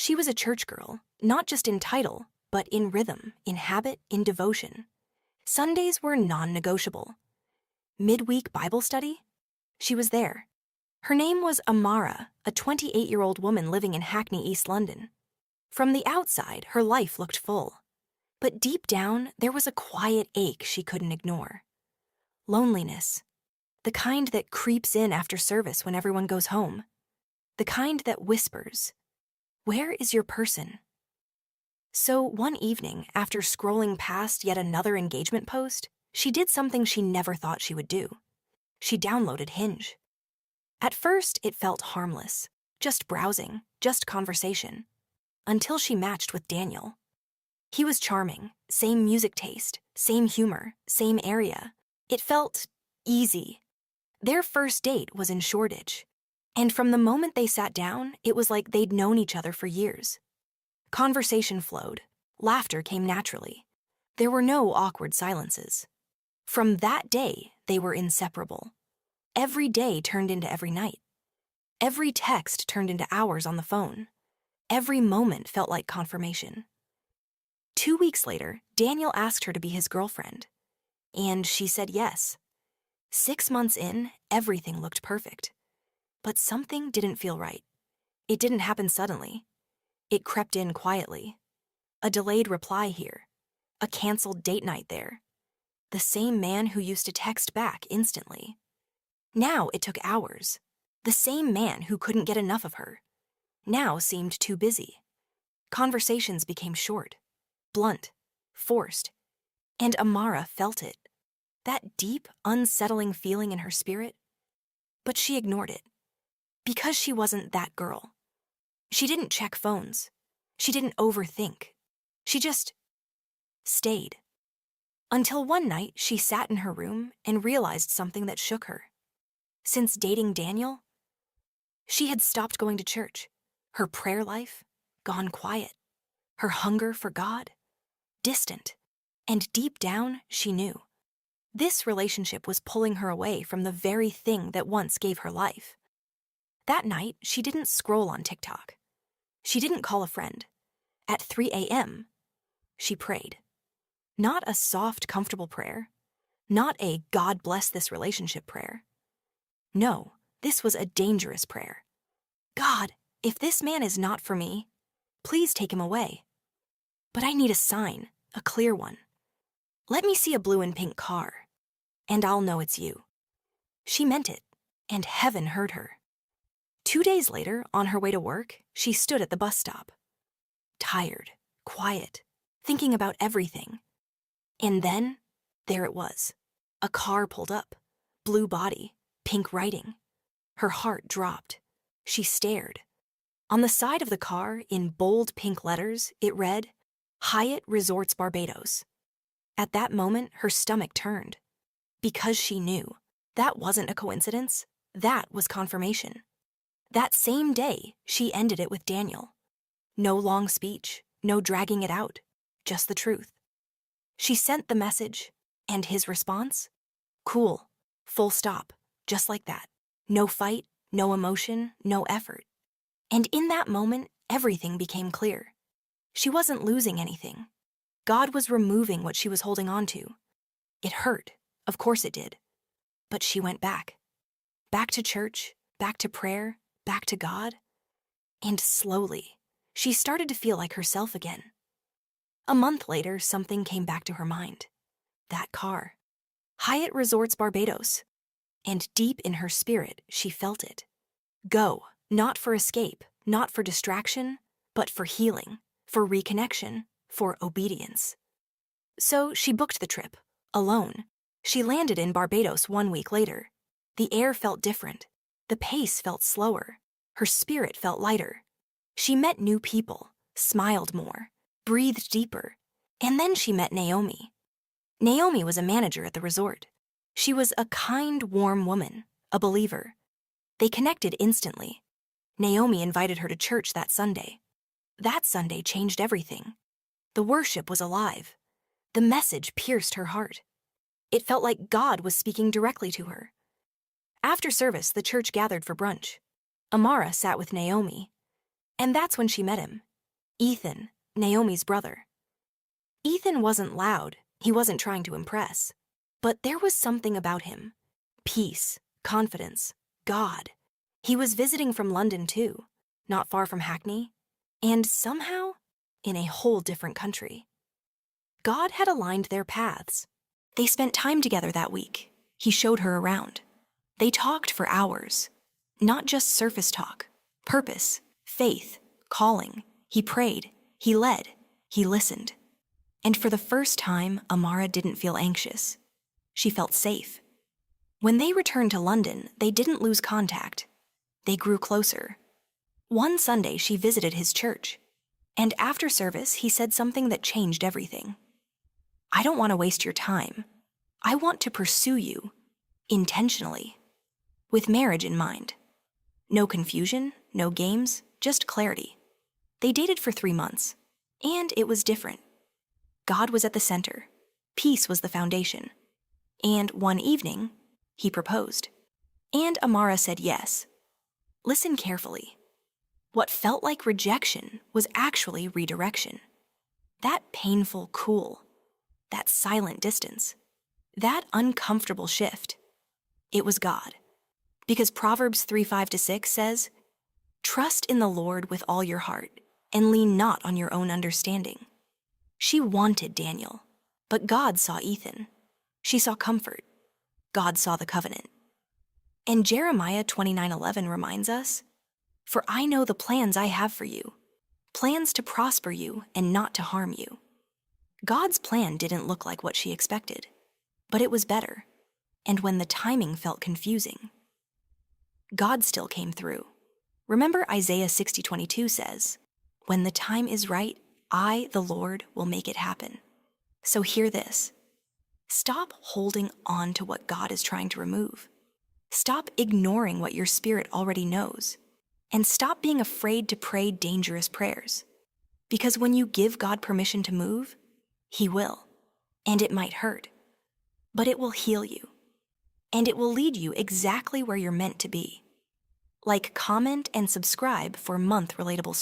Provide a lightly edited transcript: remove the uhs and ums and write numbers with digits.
She was a church girl, not just in title, but in rhythm, in habit, in devotion. Sundays were non-negotiable. Midweek Bible study? She was there. Her name was Amara, a 28-year-old woman living in Hackney, East London. From the outside, her life looked full. But deep down, there was a quiet ache she couldn't ignore. Loneliness. The kind that creeps in after service when everyone goes home. The kind that whispers, "Where is your person?" So one evening, after scrolling past yet another engagement post, she did something she never thought she would do. She downloaded Hinge. At first, it felt harmless. Just browsing, just conversation. Until she matched with Daniel. He was charming, same music taste, same humor, same area. It felt easy. Their first date was in Shoreditch. And from the moment they sat down, it was like they'd known each other for years. Conversation flowed. Laughter came naturally. There were no awkward silences. From that day, they were inseparable. Every day turned into every night. Every text turned into hours on the phone. Every moment felt like confirmation. 2 weeks later, Daniel asked her to be his girlfriend. And she said yes. 6 months in, everything looked perfect. But something didn't feel right. It didn't happen suddenly. It crept in quietly. A delayed reply here. A canceled date night there. The same man who used to text back instantly. Now it took hours. The same man who couldn't get enough of her. Now seemed too busy. Conversations became short, blunt, forced. And Amara felt it. That deep, unsettling feeling in her spirit. But she ignored it. Because she wasn't that girl. She didn't check phones. She didn't overthink. She just stayed. Until one night, she sat in her room and realized something that shook her. Since dating Daniel, she had stopped going to church. Her prayer life, gone quiet. Her hunger for God, distant. And deep down, she knew. This relationship was pulling her away from the very thing that once gave her life. That night, she didn't scroll on TikTok. She didn't call a friend. At 3 a.m., she prayed. Not a soft, comfortable prayer. Not a God bless this relationship prayer. No, this was a dangerous prayer. God, if this man is not for me, please take him away. But I need a sign, a clear one. Let me see a blue and pink car, and I'll know it's you. She meant it, and heaven heard her. 2 days later, on her way to work, she stood at the bus stop. Tired, quiet, thinking about everything. And then, there it was. A car pulled up. Blue body, pink writing. Her heart dropped. She stared. On the side of the car, in bold pink letters, it read, Hyatt Resorts Barbados. At that moment, her stomach turned. Because she knew. That wasn't a coincidence. That was confirmation. That same day, she ended it with Daniel. No long speech, no dragging it out, just the truth. She sent the message, and his response? Cool, full stop, just like that. No fight, no emotion, no effort. And in that moment, everything became clear. She wasn't losing anything. God was removing what she was holding on to. It hurt, of course it did. But she went back. Back to church, back to prayer, back to God. And slowly, she started to feel like herself again. A month later, something came back to her mind. That car. Hyatt Resorts Barbados. And deep in her spirit, she felt it. Go, not for escape, not for distraction, but for healing, for reconnection, for obedience. So she booked the trip, alone. She landed in Barbados 1 week later. The air felt different. The pace felt slower. Her spirit felt lighter. She met new people, smiled more, breathed deeper, and then she met Naomi. Naomi was a manager at the resort. She was a kind, warm woman, a believer. They connected instantly. Naomi invited her to church that Sunday. That Sunday changed everything. The worship was alive. The message pierced her heart. It felt like God was speaking directly to her. After service, the church gathered for brunch. Amara sat with Naomi. And that's when she met him, Ethan, Naomi's brother. Ethan wasn't loud, he wasn't trying to impress. But there was something about him. Peace, confidence, God. He was visiting from London too, not far from Hackney, and somehow in a whole different country. God had aligned their paths. They spent time together that week. He showed her around. They talked for hours. Not just surface talk. Purpose, faith, calling. He prayed. He led. He listened. And for the first time, Amara didn't feel anxious. She felt safe. When they returned to London, they didn't lose contact. They grew closer. One Sunday, she visited his church. And after service, he said something that changed everything. I don't want to waste your time. I want to pursue you, intentionally, with marriage in mind. No confusion, no games, just clarity. They dated for 3 months, and it was different. God was at the center. Peace was the foundation. And one evening, he proposed. And Amara said yes. Listen carefully. What felt like rejection was actually redirection. That painful cool, that silent distance, that uncomfortable shift. It was God. Because Proverbs 3:5-6 says, "Trust in the Lord with all your heart, and lean not on your own understanding." She wanted Daniel, but God saw Ethan. She saw comfort. God saw the covenant. And Jeremiah 29:11 reminds us, "For I know the plans I have for you, plans to prosper you and not to harm you." God's plan didn't look like what she expected, but it was better. And when the timing felt confusing, God still came through. Remember Isaiah 60:22 says, "When the time is right, I, the Lord, will make it happen." So hear this. Stop holding on to what God is trying to remove. Stop ignoring what your spirit already knows. And stop being afraid to pray dangerous prayers. Because when you give God permission to move, He will. And it might hurt. But it will heal you. And it will lead you exactly where you're meant to be. Like, comment, and subscribe for month relatable stories.